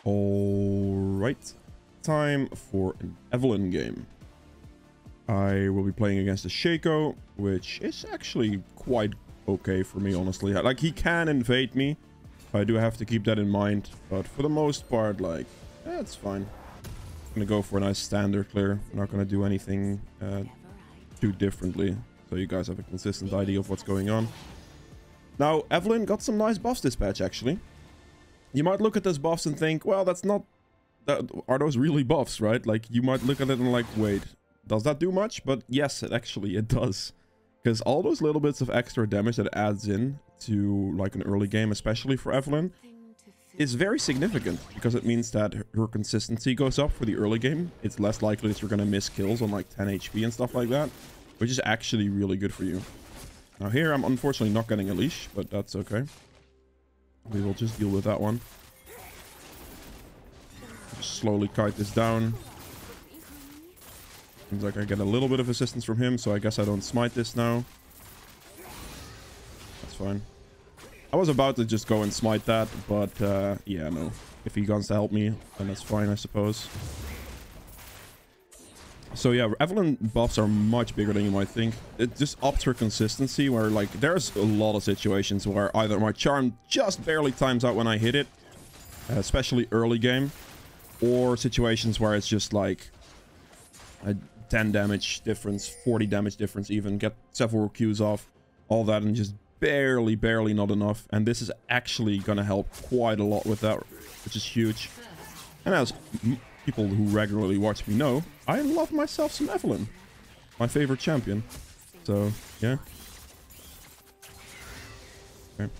Alright, time for an Evelynn game. I will be playing against the Shaco, which is actually quite okay for me, honestly. Like, he can invade me. I do have to keep that in mind, but for the most part, like, it's fine. I'm gonna go for a nice standard clear. I'm not gonna do anything too differently, so you guys have a consistent idea of what's going on. Now, Evelynn got some nice buffs this patch, actually. You might look at those buffs and think, well, that's not... are those really buffs, right? Like, you might look at it and like, wait, does that do much? But yes, it does. Because all those little bits of extra damage that adds in to, like, an early game, especially for Evelynn, is very significant. Because it means that her consistency goes up for the early game. It's less likely that you're going to miss kills on, like, 10 HP and stuff like that. Which is actually really good for you. Now here, I'm unfortunately not getting a leash, but that's okay. We will just deal with that one. Just slowly kite this down. Seems like I get a little bit of assistance from him, so I guess I don't smite this now. That's fine. I was about to just go and smite that, but yeah, no. If he wants to help me, then that's fine, I suppose. So yeah, Evelynn buffs are much bigger than you might think. It just ups her consistency, where like there's a lot of situations where either my charm just barely times out when I hit it, especially early game, or situations where it's just like a 10 damage difference, 40 damage difference even, get several Qs off, all that, and just barely not enough. And this is actually gonna help quite a lot with that, which is huge. And as people who regularly watch me know, I love myself some Evelynn. My favorite champion. So, yeah. Okay.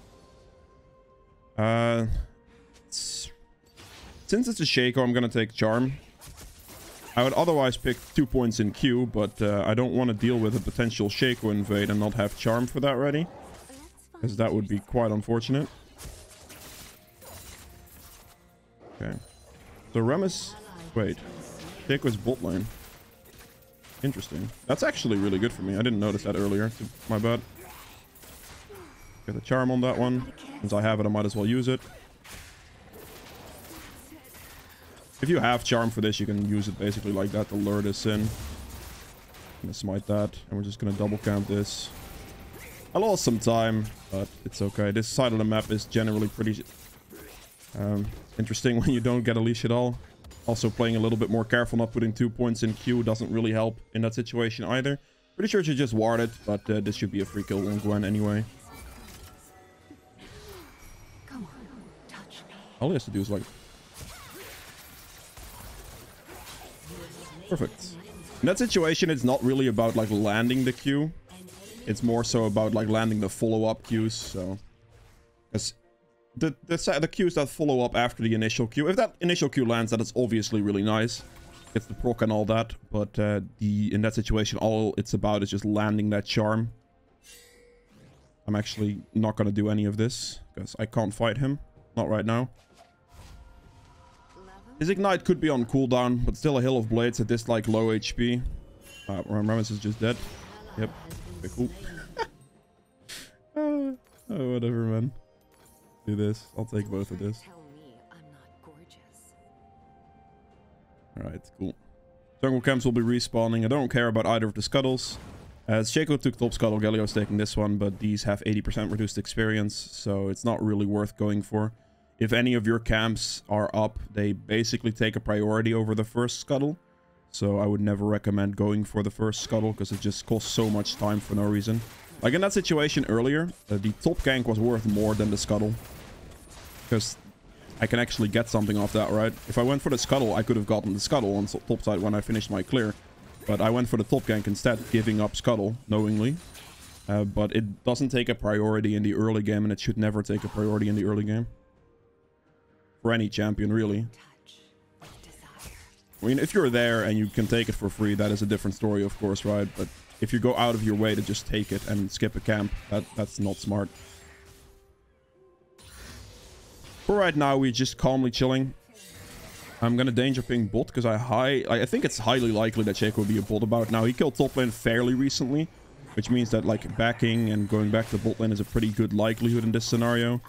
Since it's a Shaco, I'm gonna take Charm. I would otherwise pick 2 points in Q, but I don't want to deal with a potential Shaco invade and not have Charm for that ready. Because that would be quite unfortunate. Okay. So Remus... Wait. Shaco's bot lane. Interesting. That's actually really good for me. I didn't notice that earlier. My bad. Get a charm on that one. Since I have it, I might as well use it. If you have charm for this, you can use it basically like that to lure this in. I'm gonna smite that, and we're just gonna double camp this. I lost some time, but it's okay. This side of the map is generally pretty interesting when you don't get a leash at all. Also, playing a little bit more careful, not putting 2 points in Q doesn't really help in that situation either. Pretty sure it should just ward it, but this should be a free kill on Gwen anyway. All he has to do is like... Perfect. In that situation, it's not really about like landing the Q. It's more so about like landing the follow-up Qs, so... Because the Qs that follow up after the initial Q, if that initial Q lands, that is obviously really nice. It's the proc and all that, but in that situation, all it's about is just landing that charm. I'm actually not going to do any of this, because I can't fight him. Not right now. His ignite could be on cooldown, but still a hill of blades at this like low HP. Remus is just dead. Yep. Okay, cool. Oh, whatever, man. Do this. I'll take both of this. Alright, cool. Jungle camps will be respawning. I don't care about either of the scuttles. As Shaco took top scuttle, Galio's taking this one, but these have 80% reduced experience, so it's not really worth going for. If any of your camps are up, they basically take a priority over the first scuttle. So I would never recommend going for the first scuttle, because it just costs so much time for no reason. Like in that situation earlier, the top gank was worth more than the scuttle. Because I can actually get something off that, right? If I went for the scuttle, I could have gotten the scuttle on top side when I finished my clear. But I went for the top gank instead, giving up scuttle, knowingly. But it doesn't take a priority in the early game, and it should never take a priority in the early game. For any champion, really. I mean, if you're there and you can take it for free, that is a different story, of course, right? But if you go out of your way to just take it and skip a camp, that's not smart. For right now, we're just calmly chilling. I'm gonna danger ping bot because I think it's highly likely that Shaco will be a bot about now. He killed top lane fairly recently, which means that like backing and going back to bot lane is a pretty good likelihood in this scenario.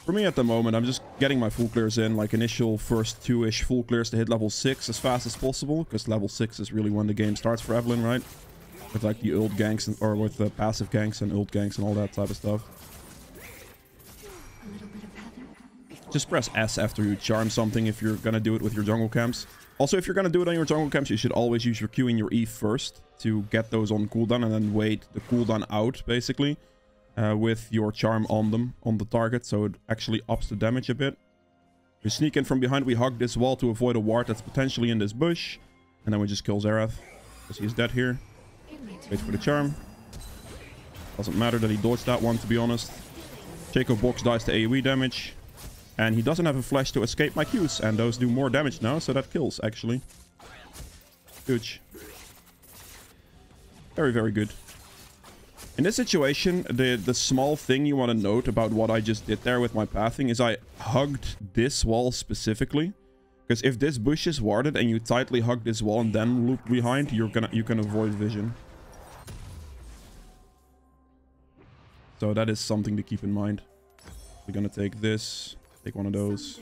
For me at the moment, I'm just getting my full clears in, like initial first 2-ish full clears to hit level 6 as fast as possible, because level 6 is really when the game starts for Evelynn, right? With like the ult ganks, and, or with the passive ganks and ult ganks and all that type of stuff. Just press S after you charm something if you're gonna do it with your jungle camps. Also, if you're gonna do it on your jungle camps, you should always use your Q and your E first to get those on cooldown, and then wait the cooldown out, basically, with your charm on them, on the target, so it actually ups the damage a bit. We sneak in from behind, we hug this wall to avoid a ward that's potentially in this bush, and then we just kill Xerath, because he's dead here. Wait for the charm. Doesn't matter that he dodged that one, to be honest. Shaco box dies to AoE damage. And he doesn't have a flash to escape my Qs, and those do more damage now, so that kills, actually. Huge. Very, very good. In this situation, the small thing you want to note about what I just did there with my pathing is I hugged this wall specifically. Because if this bush is warded and you tightly hug this wall and then loop behind, you can avoid vision. So that is something to keep in mind. We're gonna take this. Take one of those.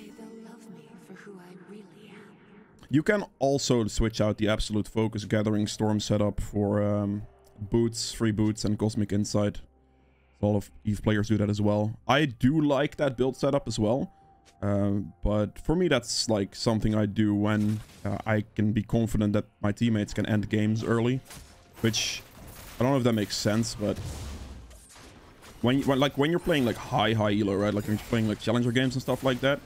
You can also switch out the absolute focus gathering storm setup for boots, free boots, and cosmic insight. A lot of EVE players do that as well. I do like that build setup as well, but for me that's like something I do when I can be confident that my teammates can end games early, which I don't know if that makes sense, but when you're playing like high elo, right? Like when you're playing like challenger games and stuff like that,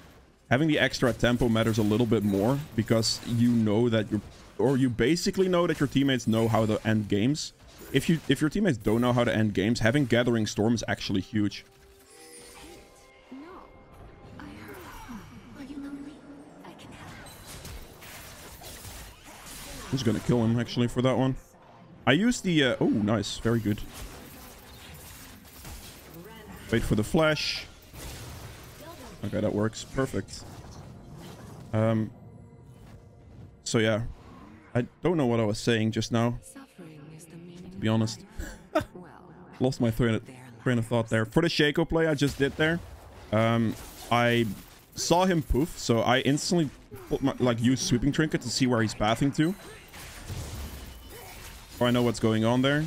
having the extra tempo matters a little bit more, because you know that you basically know that your teammates know how to end games. If your teammates don't know how to end games, having Gathering Storm is actually huge. I'm just gonna kill him actually for that one. I used the oh nice, very good. Wait for the flash. Okay, that works. Perfect. So yeah. I don't know what I was saying just now, to be honest. Lost my train of thought there. For the Shaco play I just did there, I saw him poof, so I instantly used Sweeping Trinket to see where he's pathing to. So I know what's going on there.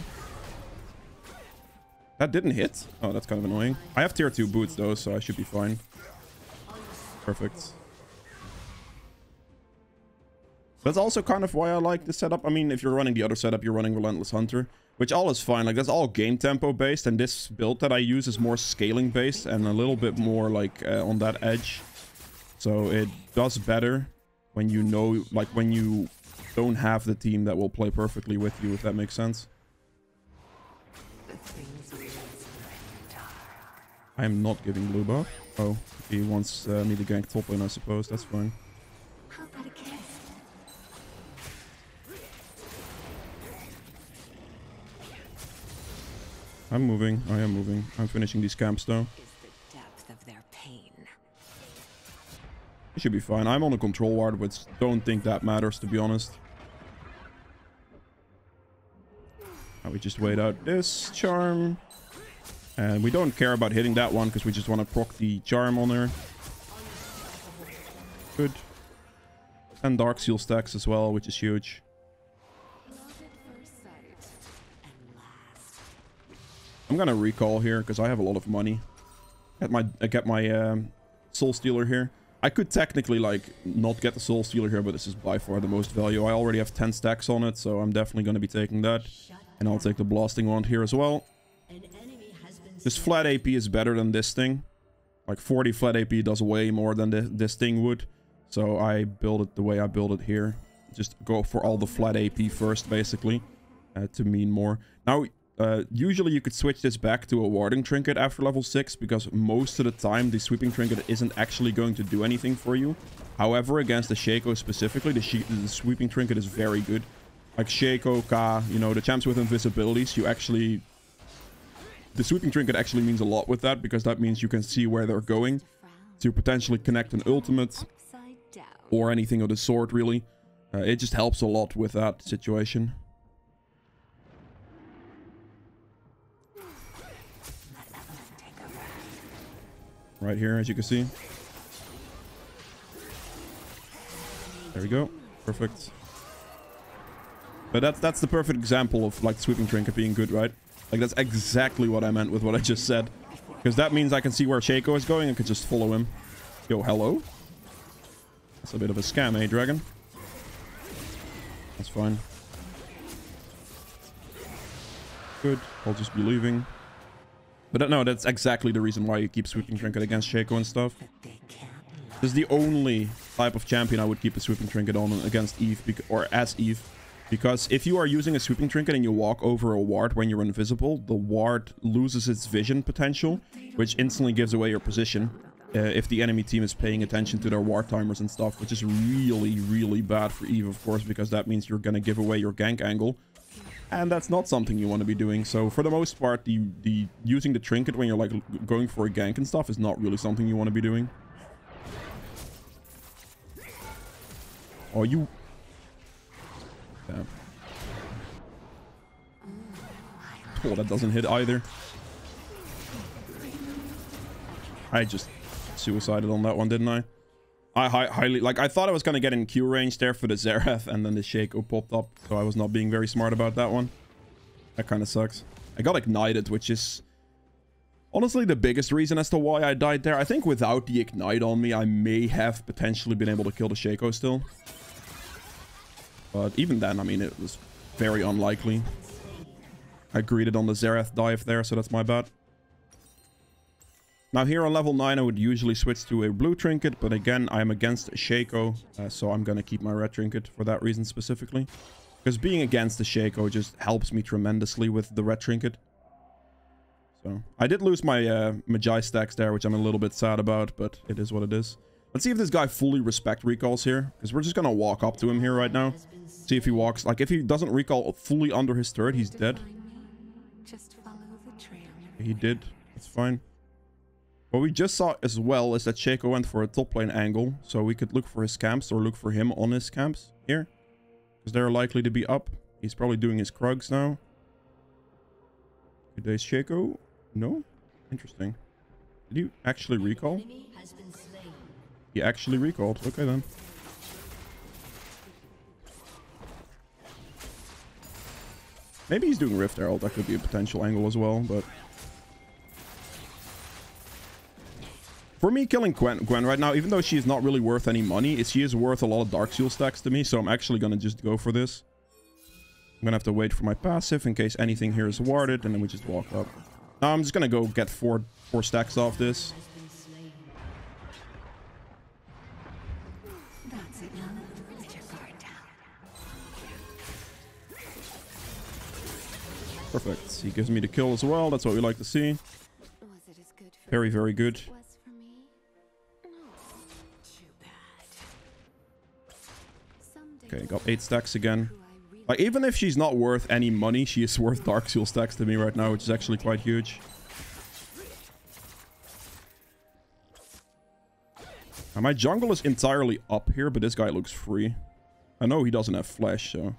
That didn't hit. Oh, that's kind of annoying. I have tier 2 boots though, so I should be fine. Perfect. That's also kind of why I like this setup. I mean, if you're running the other setup, you're running Relentless Hunter, which all is fine. Like, that's all game tempo based, and this build that I use is more scaling based and a little bit more like on that edge. So it does better when you know, like when you don't have the team that will play perfectly with you, if that makes sense. I am not giving blue buff. Oh, he wants me to gank top lane, I suppose. That's fine. I'm moving. I am moving. I'm finishing these camps though. It should be fine. I'm on a control ward, but don't think that matters, to be honest. Now we just wait out this charm. And we don't care about hitting that one because we just want to proc the charm on her. Good. And Dark Seal stacks as well, which is huge. I'm gonna recall here because I have a lot of money. I get my Soul Stealer here. I could technically like not get the Soul Stealer here, but this is by far the most value. I already have 10 stacks on it, so I'm definitely going to be taking that. And I'll take the Blasting Wand here as well. This flat AP is better than this thing. Like 40 flat AP does way more than this thing would. So I build it the way I build it here. Just go for all the flat AP first, basically, to mean more. Now, usually you could switch this back to a warding trinket after level 6, because most of the time the sweeping trinket isn't actually going to do anything for you. However, against the Shaco specifically, the sweeping trinket is very good. Like Shaco, Ka, you know, the champs with invisibilities, you actually... The sweeping trinket actually means a lot with that, because that means you can see where they're going to potentially connect an ultimate or anything of the sort, really. It just helps a lot with that situation. right here, as you can see. There we go. Perfect. But that's the perfect example of like sweeping trinket being good, right? Like that's exactly what I meant with what I just said. Because that means I can see where Shaco is going and can just follow him. Yo, hello? That's a bit of a scam, eh, Dragon? That's fine. Good. I'll just be leaving. But no, that's exactly the reason why you keep sweeping trinket against Shaco and stuff. This is the only type of champion I would keep a sweeping trinket on against Eve, or as Eve. Because if you are using a sweeping trinket and you walk over a ward when you're invisible, the ward loses its vision potential, which instantly gives away your position if the enemy team is paying attention to their ward timers and stuff, which is really, really bad for Eve, of course, because that means you're going to give away your gank angle. And that's not something you want to be doing. So for the most part, the using the trinket when you're like going for a gank and stuff is not really something you want to be doing. Oh, you... Damn. Oh, that doesn't hit either. I just suicided on that one, didn't I? I highly... Like, I thought I was going to get in Q range there for the Xerath, and then the Shaco popped up. So I was not being very smart about that one. That kind of sucks. I got ignited, which is... honestly, the biggest reason as to why I died there. I think without the ignite on me, I may have potentially been able to kill the Shaco still. But even then, I mean, it was very unlikely. I greeted on the Xerath dive there, so that's my bad. Now here on level 9, I would usually switch to a blue trinket, but again, I'm against Shaco, so I'm gonna keep my red trinket for that reason specifically. Because being against the Shaco just helps me tremendously with the red trinket. So, I did lose my Magi stacks there, which I'm a little bit sad about, but it is what it is. Let's see if this guy fully respect recalls here, because we're just gonna walk up to him here right now. See if he walks. Like, if he doesn't recall fully under his turret, he's dead. He did. That's fine. What we just saw as well is that Shaco went for a top lane angle, so we could look for his camps or look for him on his camps here, because they're likely to be up. He's probably doing his Krugs now. Good day, Shaco. No? Interesting. Did you actually recall? He actually recalled. Okay, then. Maybe he's doing Rift Herald. That could be a potential angle as well, but... for me, killing Gwen right now, even though she is not really worth any money, she is worth a lot of Dark Seal stacks to me, so I'm actually going to just go for this. I'm going to have to wait for my passive in case anything here is warded, and then we just walk up. Now I'm just going to go get four stacks off this. Perfect. He gives me the kill as well. That's what we like to see. Very, very good. Okay, got 8 stacks again. Like, even if she's not worth any money, she is worth Dark Seal stacks to me right now, which is actually quite huge. Now, my jungle is entirely up here, but this guy looks free. I know he doesn't have flash, so...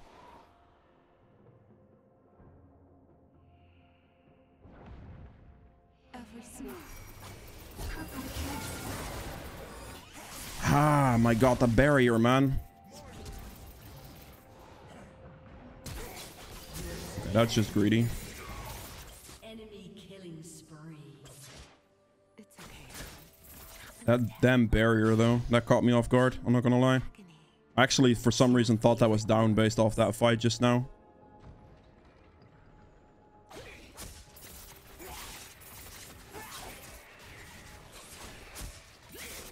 ah, my god, the barrier, man. Okay, that's just greedy. Enemy killing spree. It's okay. That damn barrier, though, that caught me off guard. I'm not gonna lie. I actually, for some reason, thought that was down based off that fight just now.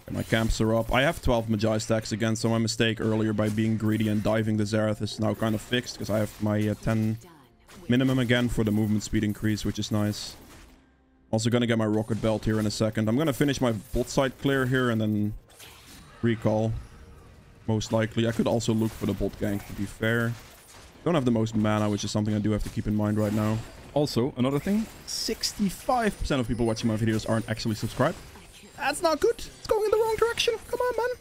My camps are up. I have 12 Magi stacks again, so my mistake earlier by being greedy and diving the Xerath is now kind of fixed, because I have my 10 minimum again for the movement speed increase, which is nice. Also gonna get my rocket belt here in a second. I'm gonna finish my bot side clear here and then recall. Most likely. I could also look for the bot gank, to be fair. Don't have the most mana, which is something I do have to keep in mind right now. Also, another thing, 65% of people watching my videos aren't actually subscribed. That's not good. It's going in the wrong direction. Come on, man.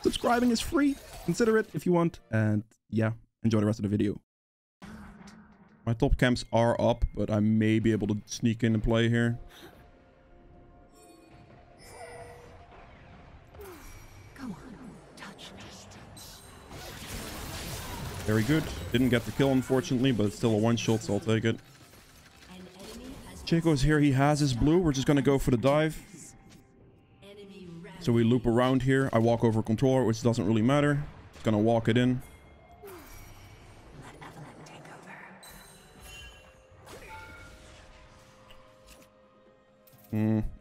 Subscribing is free. Consider it if you want. And yeah, enjoy the rest of the video. My top camps are up, but I may be able to sneak in and play here. Very good. Didn't get the kill, unfortunately, but it's still a one-shot, so I'll take it. Chico's here. He has his blue. We're just going to go for the dive. So we loop around here. I walk over a controller, which doesn't really matter. Just going to walk it in.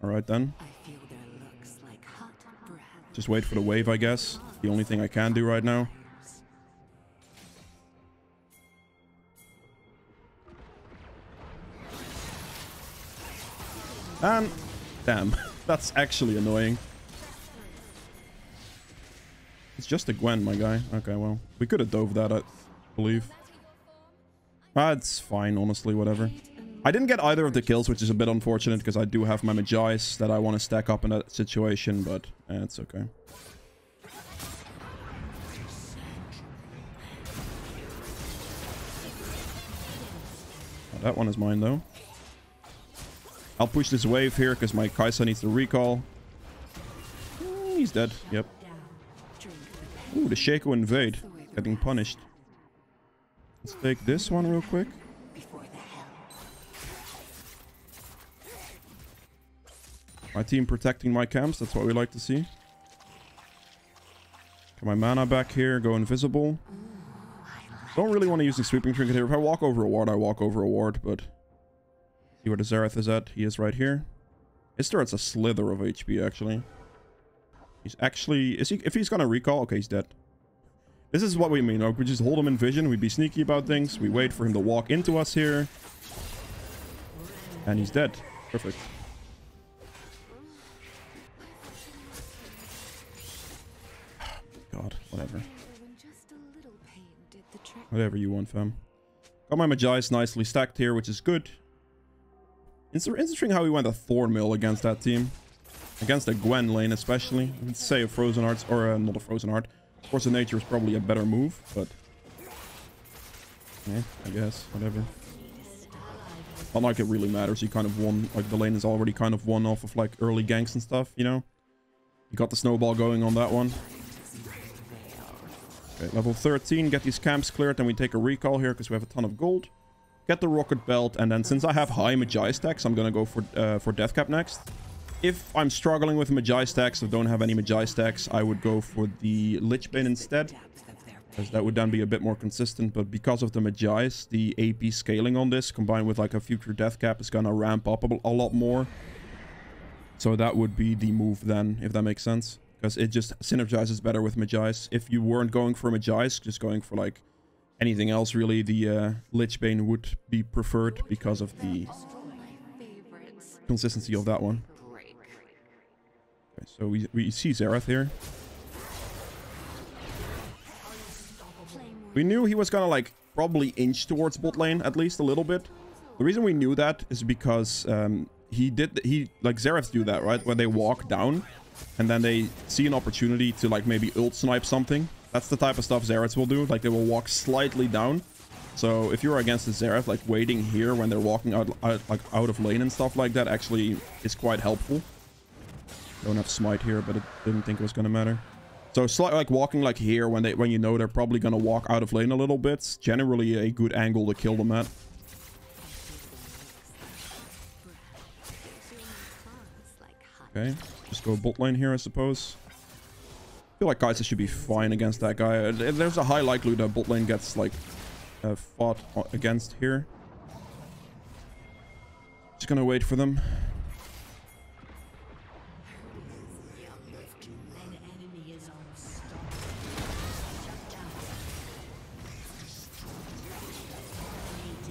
Alright then. Just wait for the wave, I guess. The only thing I can do right now. And damn, that's actually annoying. It's just a Gwen, my guy. Okay, well, we could have dove that, I believe. It's fine, honestly, whatever. I didn't get either of the kills, which is a bit unfortunate because I do have my Magi's that I want to stack up in that situation, but it's okay. Oh, that one is mine, though. I'll push this wave here because my Kai'Sa needs to recall. He's dead. Yep. Ooh, the Shaco invade. Getting punished. Let's take this one real quick. My team protecting my camps. That's what we like to see. Get my mana back here. Go invisible. Don't really want to use the sweeping trinket here. If I walk over a ward, I walk over a ward, but... See where the Xerath is at. He is right here. His turret's a slither of HP, actually. He's actually... If he's gonna recall... Okay, he's dead. This is what we mean. Like, we just hold him in vision. We be sneaky about things. We wait for him to walk into us here. And he's dead. Perfect. God, whatever. Whatever you want, fam. Got my Magi's nicely stacked here, which is good. Interesting how we went a Thorn Mill against that team. Against the Gwen lane, especially. Let's say a Frozen Heart, or not a Frozen Heart. Force of Nature is probably a better move, but... Yeah, I guess, whatever. Not like it really matters. You kind of won, like the lane is already kind of won off of like early ganks and stuff, you know? You got the snowball going on that one. Okay, level 13, get these camps cleared, then we take a recall here because we have a ton of gold. Get the rocket belt, and then since I have high Magi stacks, I'm gonna go for Death Cap next. If I'm struggling with Magi stacks or don't have any Magi stacks, I would go for the Lich Bane instead, because that would then be a bit more consistent. But because of the Magi's, the AP scaling on this, combined with like a future Death Cap, is gonna ramp up a lot more. So that would be the move then, if that makes sense. Because it just synergizes better with Magi's. If you weren't going for Magi's, just going for like anything else really, the Lich Bane would be preferred because of the consistency of that one. Okay, so we see Xerath here. We knew he was gonna like probably inch towards bot lane at least a little bit. The reason we knew that is because like Xeraths do that, right? When they walk down and then they see an opportunity to like maybe ult snipe something. That's the type of stuff Xeraths will do. Like they will walk slightly down. So if you're against the Xerath, like waiting here when they're walking out of lane and stuff like that actually is quite helpful. Don't have smite here, but I didn't think it was gonna matter. So slightly like walking like here when you know they're probably gonna walk out of lane a little bit. It's generally a good angle to kill them at. Okay, just go bot lane here, I suppose. I feel like Kai'Sa should be fine against that guy. There's a high likelihood that bot lane gets like fought against here. Just gonna wait for them.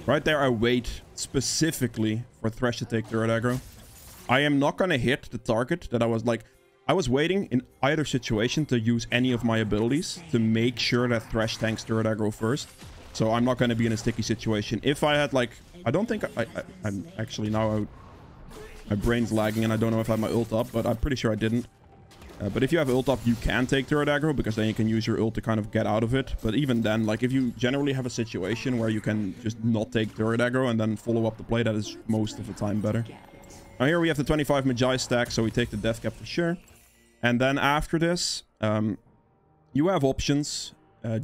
Right there, I wait specifically for Thresh to take turret aggro. I am not gonna hit the target that I was waiting in either situation to use any of my abilities to make sure that Thresh tanks turret aggro first. So I'm not gonna be in a sticky situation. If I had like, I don't think I'm actually now my brain's lagging and I don't know if I have my ult up, but I'm pretty sure I didn't. But if you have ult up, you can take turret aggro because then you can use your ult to kind of get out of it. But even then, like if you generally have a situation where you can just not take turret aggro and then follow up the play, that is most of the time better. Now here we have the 25 Magi stack, so we take the death cap for sure. And then after this, you have options.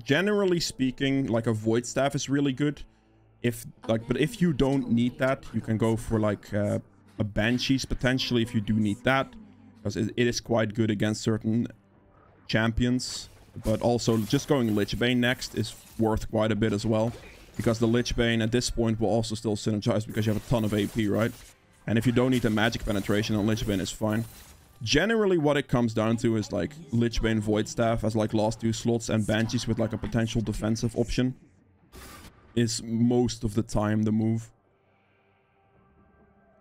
Generally speaking, like a Void Staff is really good. But if you don't need that, you can go for like a Banshees potentially if you do need that. Because it is quite good against certain champions. But also just going Lich Bane next is worth quite a bit as well. Because the Lich Bane at this point will also still synergize because you have a ton of AP, right? And if you don't need the magic penetration on Lich Bane, is fine. Generally, what it comes down to is like Lich Bane Void Staff as like last 2 slots and Banshees with like a potential defensive option is most of the time the move.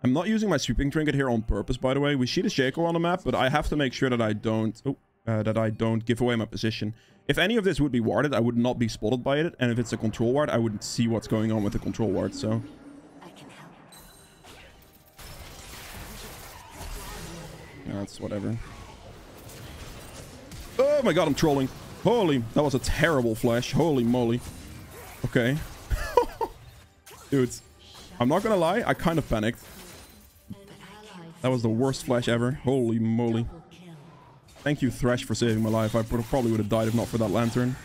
I'm not using my sweeping trinket here on purpose, by the way. We see the Shaco on the map, but I have to make sure that I don't give away my position. If any of this would be warded, I would not be spotted by it, and if it's a control ward, I would see what's going on with the control ward. So that's whatever. Oh my god, I'm trolling. Holy, that was a terrible flash. Holy moly. Okay. Dudes, I'm not gonna lie, I kind of panicked. That was the worst flash ever. Holy moly. Thank you, Thresh, for saving my life. I probably would have died if not for that lantern.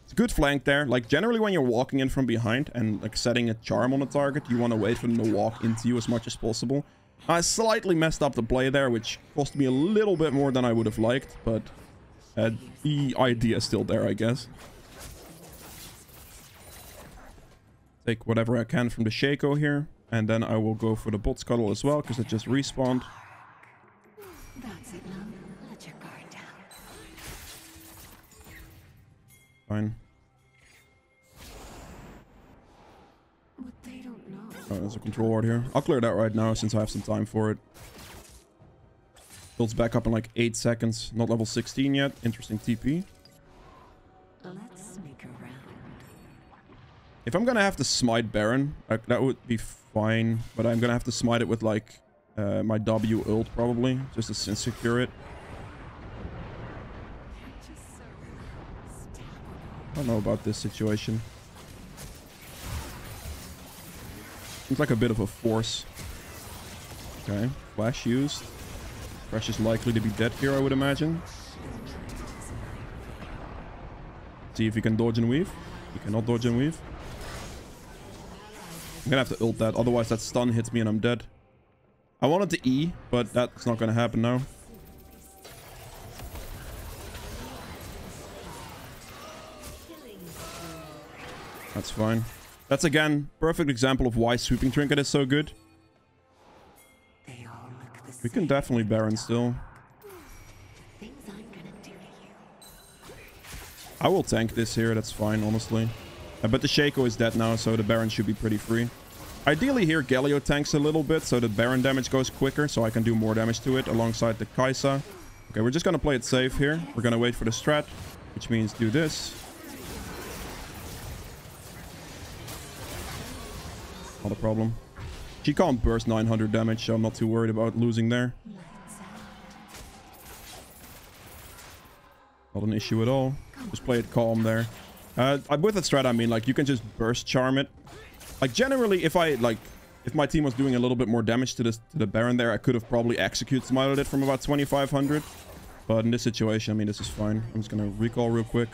It's a good flank there. Like, generally when you're walking in from behind and like setting a charm on a target, you want to wait for them to walk into you as much as possible. I slightly messed up the play there, which cost me a little bit more than I would have liked, but the idea is still there, I guess. Take whatever I can from the Shaco here, and then I will go for the bot scuttle as well, because it just respawned. That's it now. Let your guard down. Fine. What they don't know. Oh, there's a control ward here. I'll clear that right now since I have some time for it. Builds back up in like 8 seconds. Not level 16 yet. Interesting TP. Let's sneak around. If I'm gonna have to smite Baron, that would be fine. But I'm gonna have to smite it with like my W ult probably, just to secure it. I don't know about this situation. Seems like a bit of a force. Okay, flash used. Thresh is likely to be dead here, I would imagine. See if he can dodge and weave. He cannot dodge and weave. I'm gonna have to ult that, otherwise that stun hits me and I'm dead. I wanted to E, but that's not gonna happen now. That's fine. That's again, perfect example of why Sweeping Trinket is so good. We can definitely Baron still. I will tank this here, that's fine, honestly. But the Shaco is dead now, so the Baron should be pretty free. Ideally here, Galio tanks a little bit, so the Baron damage goes quicker, so I can do more damage to it alongside the Kai'Sa. Okay, we're just gonna play it safe here. We're gonna wait for the strat, which means do this. Not a problem. She can't burst 900 damage, so I'm not too worried about losing there. Not an issue at all. Just play it calm there. With the strat, I mean, like, you can just burst charm it. Like, generally, if my team was doing a little bit more damage to the Baron there, I could have probably execute smited it from about 2500. But in this situation, I mean, this is fine. I'm just gonna recall real quick.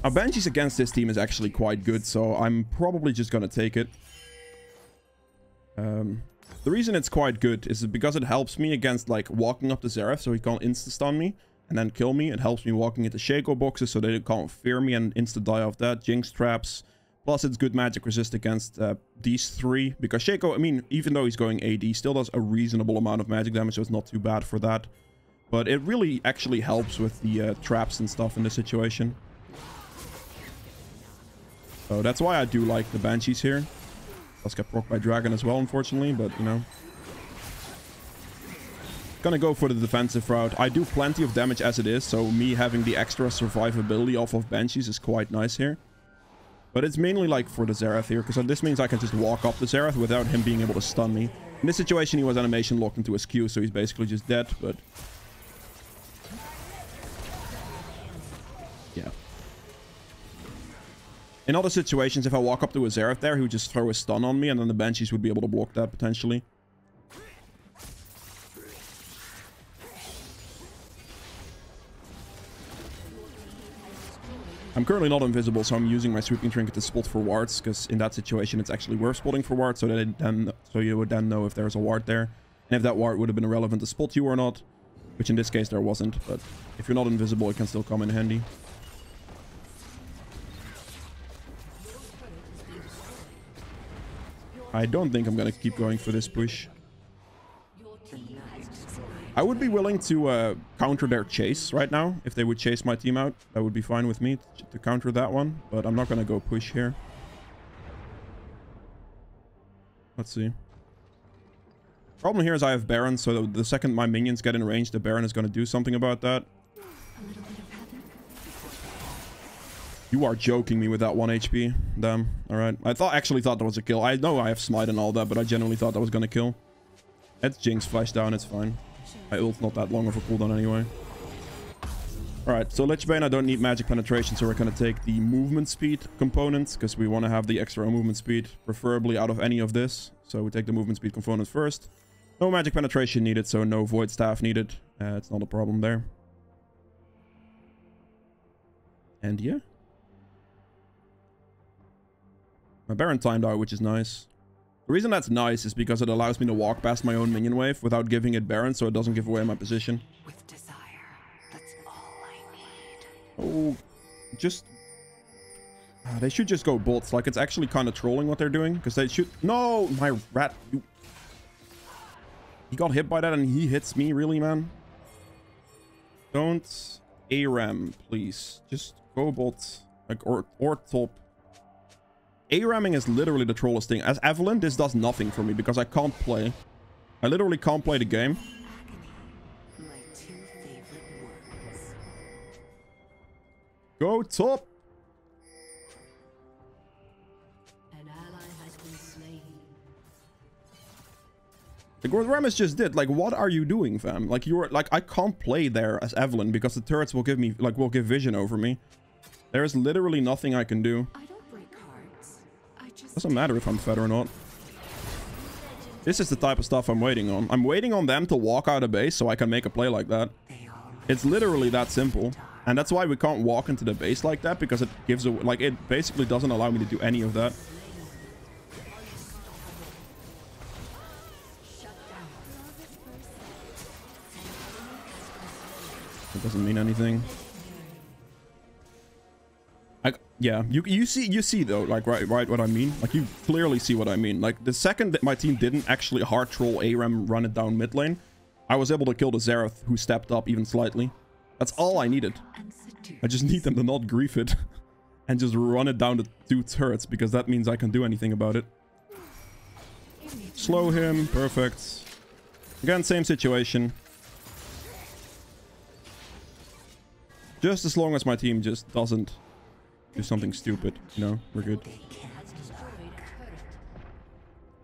Now, Banshees against this team is actually quite good, so I'm probably just gonna take it. The reason it's quite good is because it helps me against, like, walking up the Xerath, so he can't insta-stun me and then kill me. It helps me walking into Shaco boxes, so they can't fear me and insta-die off that. Jinx traps. Plus, it's good magic resist against these 3. Because Shaco, I mean, even though he's going AD, still does a reasonable amount of magic damage, so it's not too bad for that. But it really actually helps with the traps and stuff in this situation. So that's why I do like the Banshees here. Let's get proc by Dragon as well, unfortunately, but, you know. Gonna go for the defensive route. I do plenty of damage as it is, so me having the extra survivability off of Banshees is quite nice here. But it's mainly, like, for the Xerath here, because this means I can just walk up the Xerath without him being able to stun me. In this situation, he was animation locked into his Q, so he's basically just dead, but... yeah. In other situations, if I walk up to a Xerath there, he would just throw a stun on me, and then the Banshees would be able to block that, potentially. I'm currently not invisible, so I'm using my sweeping trinket to spot for wards, because in that situation it's actually worth spotting for wards, so you would then know if there's a ward there, and if that ward would have been relevant to spot you or not, which in this case there wasn't, but if you're not invisible it can still come in handy. I don't think I'm gonna keep going for this push. I would be willing to counter their chase right now. If they would chase my team out, that would be fine with me to counter that one. But I'm not going to go push here. Let's see. Problem here is I have Baron, so the second my minions get in range, the Baron is going to do something about that. You are joking me with that 1 HP. Damn. Alright. I actually thought that was a kill. I know I have smite and all that, but I genuinely thought that was going to kill. It's Jinx flash down. It's fine. My ult's not that long of a cooldown anyway. Alright, so Lich Bane, I don't need magic penetration, so we're going to take the movement speed component, because we want to have the extra movement speed, preferably out of any of this. So we take the movement speed component first. No magic penetration needed, so no void staff needed. It's not a problem there. And yeah. My Baron timed out, which is nice. The reason that's nice is because it allows me to walk past my own minion wave without giving it Baron, so it doesn't give away my position. With desire, that's all I need. Oh, just... they should just go bots. Like, it's actually kind of trolling what they're doing, because they should... No, my rat... He got hit by that and he hits me, really, man? Don't ARAM, please. Just go bots. Like, or top. ARAMing is literally the trollest thing. As Evelynn, this does nothing for me because I can't play. I literally can't play the game. My two favorite words. Go top! An ally has been slain. Like what Ramus just did, like what are you doing, fam? Like you're like I can't play there as Evelynn because the turrets will give me will give vision over me. There is literally nothing I can do. Doesn't matter if I'm fed or not. This is the type of stuff I'm waiting on. I'm waiting on them to walk out of base so I can make a play like that. It's literally that simple. And that's why we can't walk into the base like that, because it gives a like it basically doesn't allow me to do any of that. It doesn't mean anything. Yeah, you see though, like right what I mean. Like you clearly see what I mean. Like the second that my team didn't actually hard troll ARAM run it down mid lane, I was able to kill the Xerath who stepped up even slightly. That's all I needed. I just need them to not grief it and just run it down the 2 turrets, because that means I can do anything about it. Slow him, perfect. Again, same situation. Just as long as my team just doesn't do something stupid, you know, we're good.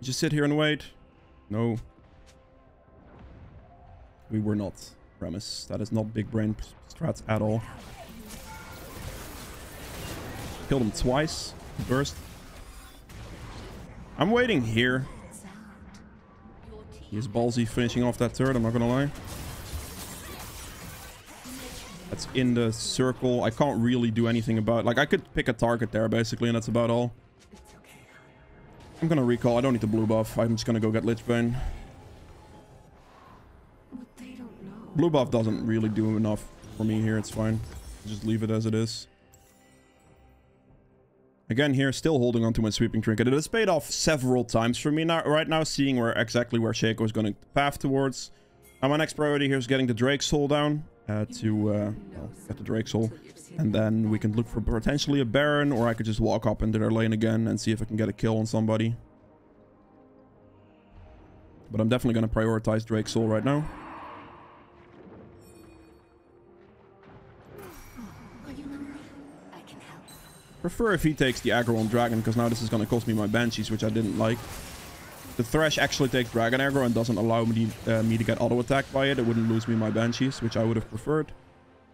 Just sit here and wait. No. We were not. Premise. That is not big brain strats at all. Killed him twice. Burst. I'm waiting here. He is ballsy finishing off that turret, I'm not gonna lie. That's in the circle. I can't really do anything about it. Like, I could pick a target there, basically, and that's about all. I'm gonna recall. I don't need the blue buff. I'm just gonna go get Lich Bane. Blue buff doesn't really do enough for me here. It's fine. Just leave it as it is. Again, here, still holding on to my sweeping trinket. It has paid off several times for me now, right now, seeing exactly where Shaco is going to path towards. And my next priority here is getting the Drake Soul down. Well, get the Drake Soul, and then we can look for potentially a Baron, or I could just walk up into their lane again and see if I can get a kill on somebody. But I'm definitely going to prioritize Drake Soul right now. Prefer if he takes the aggro on Dragon, because now this is going to cost me my Banshees, which I didn't like. The Thresh actually takes Dragon aggro and doesn't allow me to get auto-attacked by it. It wouldn't lose me my Banshees, which I would have preferred.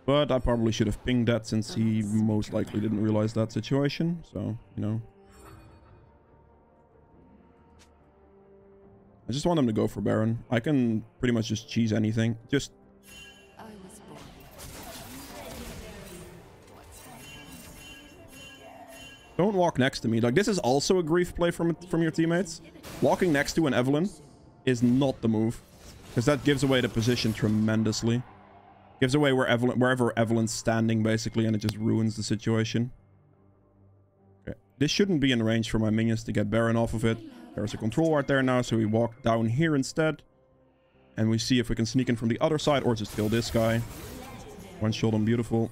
But I probably should have pinged that, since he most likely didn't realize that situation. So, you know. I just want him to go for Baron. I can pretty much just cheese anything. Just... Don't walk next to me. Like, this is also a grief play from your teammates. Walking next to an Evelynn is not the move, because that gives away the position tremendously. Gives away wherever Evelynn's standing, basically, and it just ruins the situation. Okay. This shouldn't be in range for my minions to get Baron off of it. There's a control right there now, so we walk down here instead. And we see if we can sneak in from the other side, or just kill this guy. One shot him, beautiful.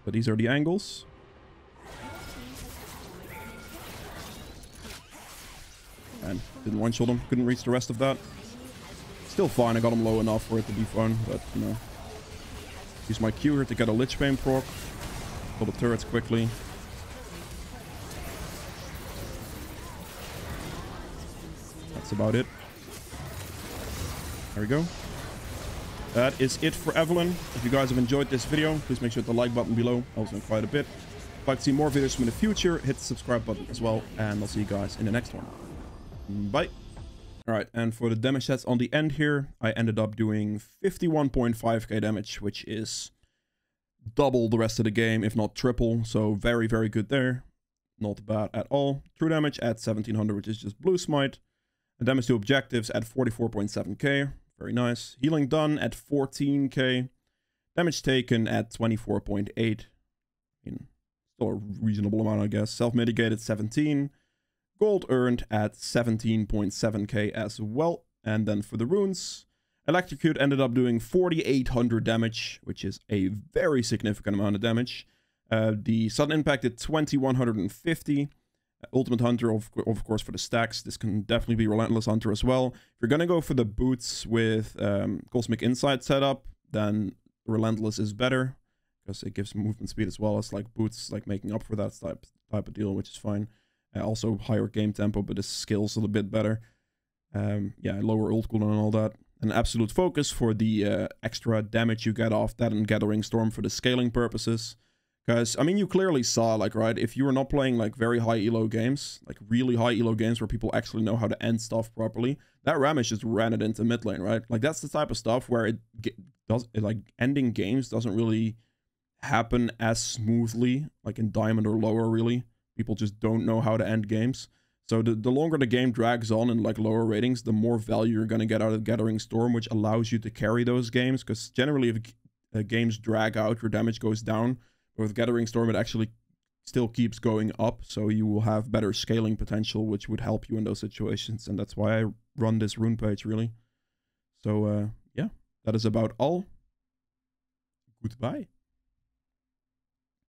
But these are the angles. And didn't one-shot him. Couldn't reach the rest of that. Still fine. I got him low enough for it to be fun. But, you know. Use my Q here to get a Lich Bane proc. Kill the turrets quickly. That's about it. There we go. That is it for Evelynn. If you guys have enjoyed this video, please make sure to hit the like button below. Helps me quite a bit. If you'd like to see more videos from in the future, hit the subscribe button as well. And I'll see you guys in the next one. Bye. Alright, and for the damage stats on the end here, I ended up doing 51.5k damage, which is double the rest of the game, if not triple. So very, very good there. Not bad at all. True damage at 1700, which is just blue smite. And damage to objectives at 44.7k. Very nice. Healing done at 14k. Damage taken at 24.8. I mean, still a reasonable amount, I guess. Self-mitigated 17. Gold earned at 17.7k as well. And then for the runes, Electrocute ended up doing 4,800 damage, which is a very significant amount of damage. The Sudden Impact at 2,150. Ultimate Hunter, of course, for the stacks. This can definitely be Relentless Hunter as well. If you're going to go for the boots with Cosmic Insight setup, then Relentless is better, because it gives movement speed as well as like boots, like making up for that type of deal, which is fine. Also higher game tempo, but the skill's a little bit better. Yeah, lower ult cooldown and all that. And Absolute Focus for the extra damage you get off that, and Gathering Storm for the scaling purposes. Because, I mean, you clearly saw, like, right, if you were not playing, like, very high elo games, like, really high elo games where people actually know how to end stuff properly, that Ramage just ran it into mid lane, right? Like, that's the type of stuff where like, ending games doesn't really happen as smoothly, like in Diamond or lower, really. People just don't know how to end games. So the longer the game drags on in, like, lower ratings, the more value you're going to get out of Gathering Storm, which allows you to carry those games. Because generally, if games drag out, your damage goes down. With Gathering Storm, it actually still keeps going up, so you will have better scaling potential, which would help you in those situations, and that's why I run this rune page, really. So, yeah, that is about all. Goodbye.